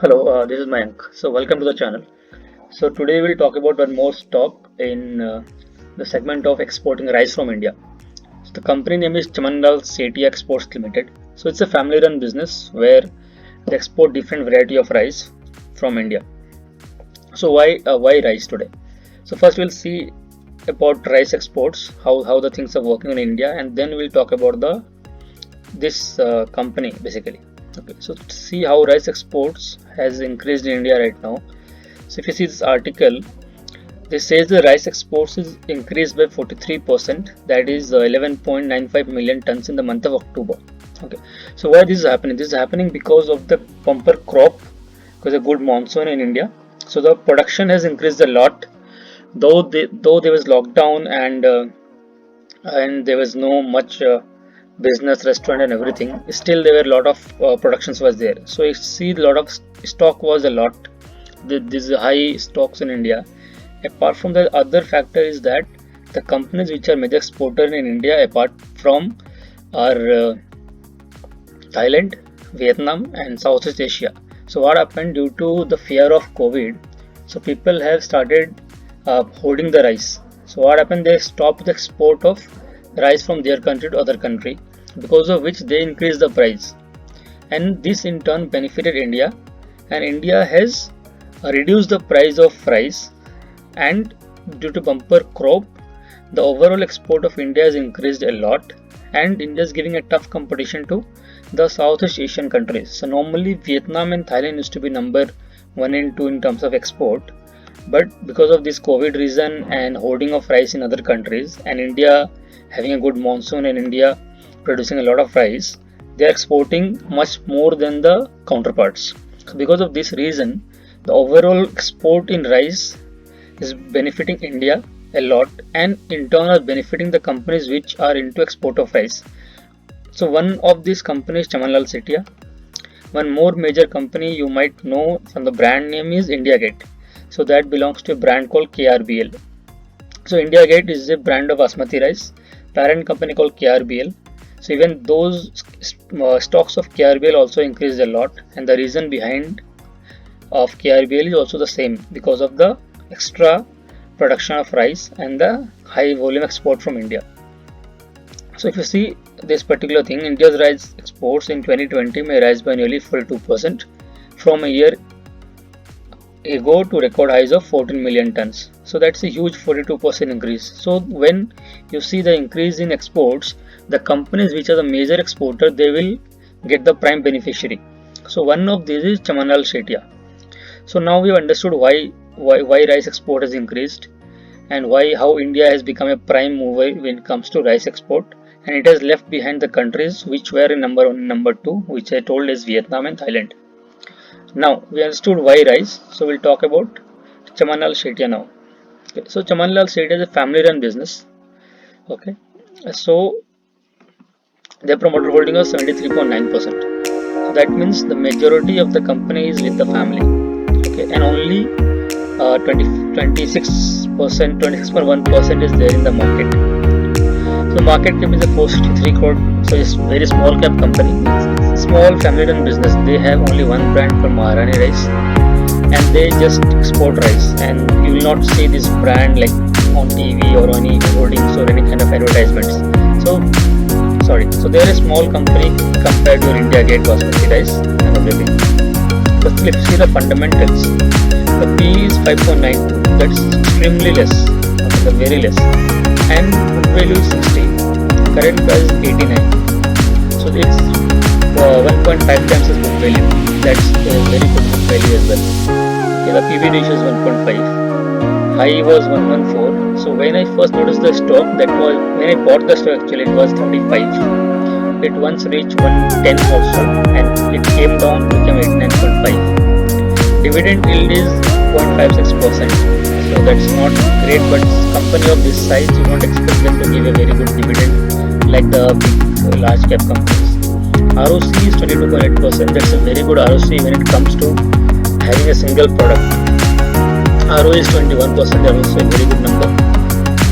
Hello, this is Mayank. So, welcome to the channel. So, today we'll talk about one more stock in the segment of exporting rice from India. So, the company name is Chamandal Sethi Exports Limited. So, it's a family-run business where they export different variety of rice from India. So, why rice today? So, first we'll see about rice exports, how the things are working in India, and then we'll talk about the this company basically. Okay, so see how rice exports has increased in India right now. So if you see this article, this says the rice exports is increased by 43%, that is 11.95 million tons in the month of October. Okay, so why this is happening? This is happening because of the bumper crop, because a good monsoon in India. So the production has increased a lot, though there was lockdown and there was no much business restaurant and everything, still there were a lot of productions was there. So you see a lot of stock was a lot. These high stocks in India. Apart from the other factor is that the companies which are major exporter in India apart from are Thailand, Vietnam and Southeast Asia. So what happened due to the fear of COVID, so people have started holding the rice. So what happened, they stopped the export of rice from their country to other country, because of which they increased the price, and this in turn benefited India, and India has reduced the price of rice, and due to bumper crop the overall export of India has increased a lot, and India is giving a tough competition to the Southeast Asian countries. So normally Vietnam and Thailand used to be number 1 and 2 in terms of export, but because of this COVID reason and hoarding of rice in other countries, and India having a good monsoon and India producing a lot of rice, they are exporting much more than the counterparts. So because of this reason, the overall export in rice is benefiting India a lot, and in turn are benefiting the companies which are into export of rice. So one of these companies Chamanlal Setia. One more major company you might know from the brand name is India Gate. So that belongs to a brand called KRBL. So India Gate is a brand of basmati rice, parent company called KRBL. So even those stocks of KRBL also increased a lot, and the reason behind of KRBL is also the same, because of the extra production of rice and the high volume export from India. So if you see this particular thing, India's rice exports in 2020 may rise by nearly 42% from a year ago to record highs of 14 million tons. So that's a huge 42% increase. So when you see the increase in exports, the companies which are the major exporter, they will get the prime beneficiary. So one of these is Chamanal Setia. So now we have understood why rice export has increased, and how India has become a prime mover when it comes to rice export, and it has left behind the countries which were in number 1 and number 2, which I told is Vietnam and Thailand. Now we understood why rice, so we'll talk about Chamanlal Setia now. Okay, so Chamanlal Setia is a family run business. Okay, so their promoter holding of 73.9%. So that means the majority of the company is with the family. Okay, and only 26%, 26.1% is there in the market. So market cap is a 463 crore. So it's very small cap company. It's small family run business. They have only one brand called Maharani Rice, and they just export rice. And you will not see this brand like on TV or any hoardings or any kind of advertisements. So they are a small company compared to India Gate Basmati Rice and everything. But if you see the fundamentals, the P is 5.92. That's extremely less, very less, and book value is 60. Current price is 89. So it's 1.5 times the book value. That's a very good book value as well. Okay, the PB ratio is 1.5. High was 114. So when I first noticed the stock, that was when I bought the stock, actually it was 35. It once reached 110 also, and it came down to become 89.5. Dividend yield is 0.56%. So that's not great, but company of this size, you don't expect them to give a very good dividend like the big large cap companies. ROC is 22.8%. That's a very good ROC when it comes to having a single product. ROE is 21%. That also a very good number.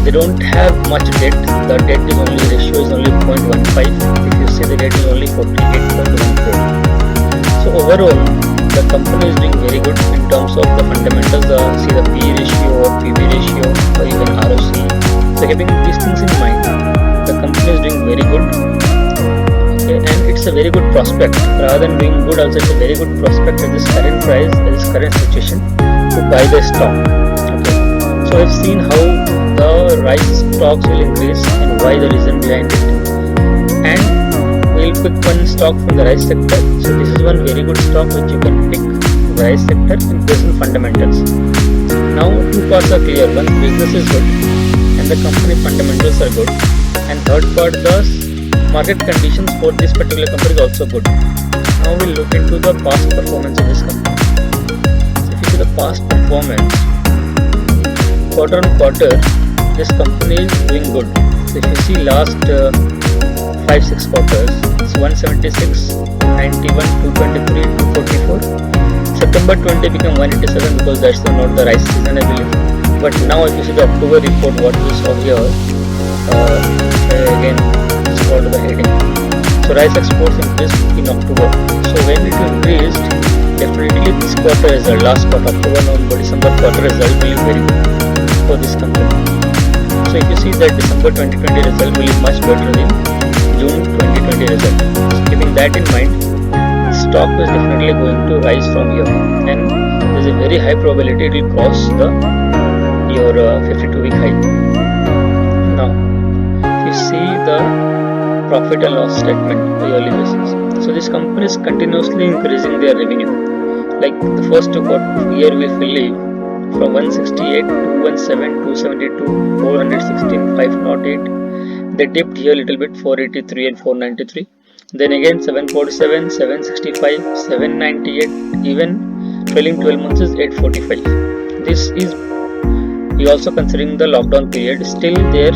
They don't have much debt. The debt is only ratio is only 0.15. If you see, the debt is only 48.14. So overall, the company is doing very good in terms of the fundamentals. See the PE ratio or PB ratio or even ROC. So keeping these things in mind, the company is doing very good. Okay, and it's a very good prospect. Rather than doing good, also it's a very good prospect at this current price, at this current situation, to buy the stock. Okay, so I've seen how the rice stocks will increase and why the reason behind it. And we'll pick one stock from the rice sector. So this is one very good stock which you can pick from the rice sector and based on fundamentals. Now two parts are clear. One, business is good and the company fundamentals are good. And third part, the market conditions for this particular company is also good. Now we'll look into the past performance of this company. So if you see the past performance, quarter on quarter, this company is doing good. So if you see last 5-6 quarters, it's 176, 91, 223, 244. September 20 became 187 because that's not the rice season, I believe. But now if you see the October report, what we saw here, again it's called the heading. So rice exports increased in October. So when it increased, definitely this quarter result, last quarter, October, November, December quarter result will be very good for this company. So if you see that December 2020 result will be much better than June 2020 result. So keeping that in mind, the stock is definitely going to rise from here, and there is a very high probability it will cross your 52-week high. Now, if you see the profit and loss statement on a yearly basis, so this company is continuously increasing their revenue. Like the first year we believe from 168, 217, 272, 416, 508. They dipped here a little bit, 483 and 493. Then again 747, 765, 798, even trailing 12 months is 845. This is we also considering the lockdown period. Still their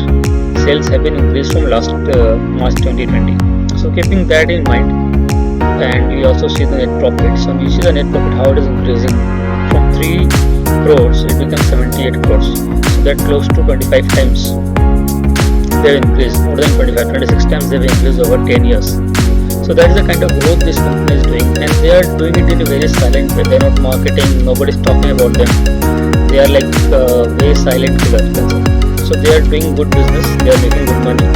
sales have been increased from last March 2020. So keeping that in mind, and we also see the net profit. So you see the net profit how it is increasing from 3 crores it becomes 78 crores. So that close to 25 times they have increased, more than 26 times they have increased over 10 years. So that is the kind of growth this company is doing, and they are doing it in a very silent way. They are not marketing, nobody is talking about them. They are like very silent killers. So they are doing good business, they are making good money.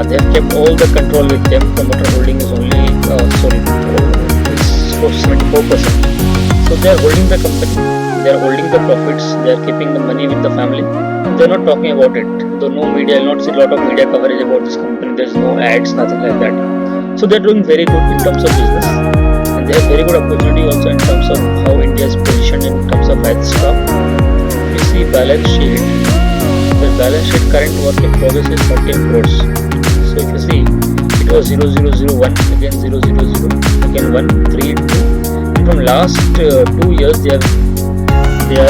They have kept all the control with them. Promoter holding is only it's close to 74%. So they are holding the company, they are holding the profits, they are keeping the money with the family. They are not talking about it. Though no media, you'll not see a lot of media coverage about this company. There is no ads, nothing like that. So they are doing very good in terms of business, and they have very good opportunity also in terms of how India is positioned in terms of rice stock. You see balance sheet. The balance sheet current work in progress is 13 crores. So if you see, it was 0001, again 000, again 1, 3, 2. And from last 2 years, they have the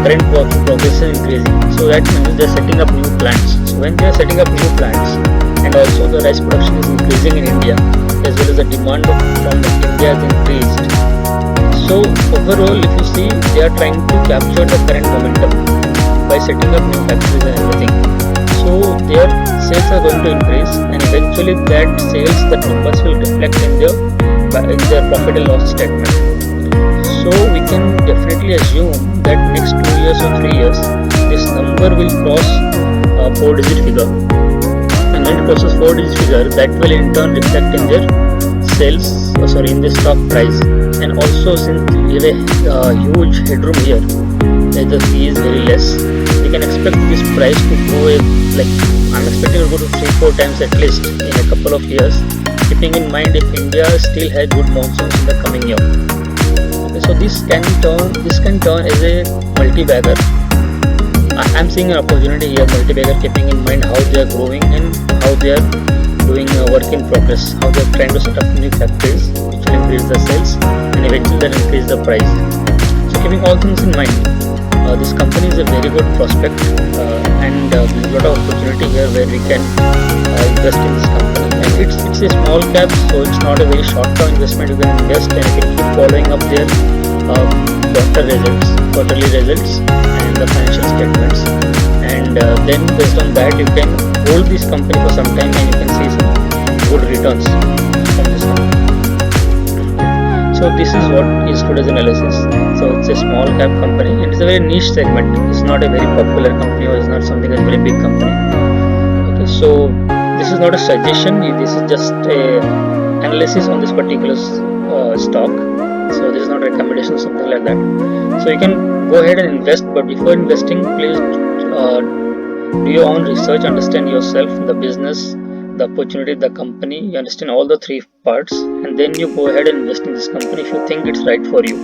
current work in progress is increasing. So that means they are setting up new plants. So when they are setting up new plants, and also the rice production is increasing in India, as well as the demand from India has increased. So overall, if you see, they are trying to capture the current momentum by setting up new factories and everything. So their sales are going to increase, and eventually that sales, the numbers will reflect in their profit and loss statement. So we can definitely assume that next 2 years or 3 years, this number will cross a 4-digit figure. And when it crosses 4-digit figure, that will in turn reflect in their sales, in the stock price. And also, since we have a huge headroom here, as the fee is very less, we can expect this price to go I'm expecting it to go to 3-4 times at least in a couple of years, keeping in mind if India still has good monsoons in the coming year. So this can turn as a multi-bagger. I am seeing an opportunity here, multi-bagger, keeping in mind how they are growing and how they are doing work in progress, how they are trying to set up new factories which will increase the sales and eventually then increase the price. So keeping all things in mind, this company is a very good prospect, and there is a lot of opportunity here where we can invest in this company. And it's a small cap, so it's not a very short-term investment. You can invest and you can keep following up their quarterly results, and the financial statements. And then based on that, you can hold this company for some time, and you can see some good returns from this company. So So this is what is today's analysis. So it's a small cap company. It is a very niche segment. It's not a very popular company, or it's not something that's a very big company. Okay, so this is not a suggestion. This is just a analysis on this particular stock. So this is not a recommendation or something like that. So you can go ahead and invest, but before investing, please do your own research, understand yourself, the business, the opportunity, the company. You understand all the three parts, and then you go ahead and invest in this company if you think it's right for you.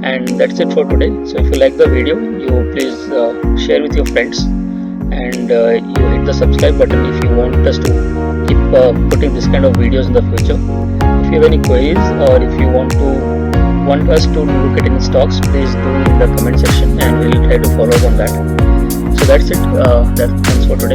And that's it for today. So if you like the video, you please share with your friends, and you hit the subscribe button if you want us to keep putting this kind of videos in the future. If you have any queries, or if you want us to look at any stocks, please do in the comment section, and we'll try to follow up on that. So that's it. Thanks for today.